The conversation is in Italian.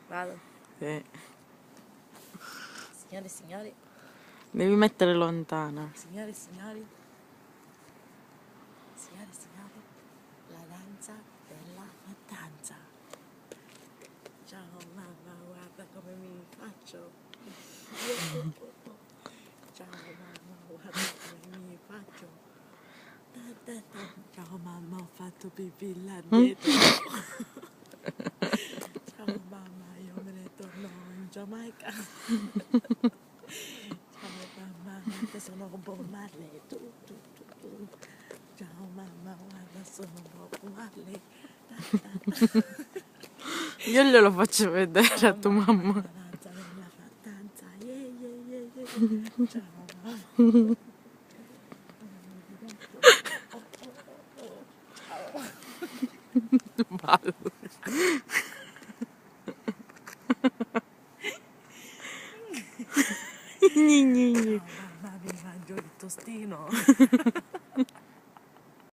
Vado. Sì. Signore e signori, Devi mettere lontana. signore e signori, signore e signori, la danza della mattanza. Ciao mamma, guarda come mi faccio. Ciao mamma, guarda come mi faccio. Ciao mamma, ho fatto pipì là dietro. Ciao mamma, io me ne torno in Giamaica. Ciao mamma, guarda sono Bob Marley. Tu. Ciao mamma, guarda sono Bob Marley. Io glielo faccio vedere a tua mamma. La danza della mattanza. Yeah. Ciao mamma. Ballo. Gni, gni, gni. Ciao mamma, mi mangio il tostino.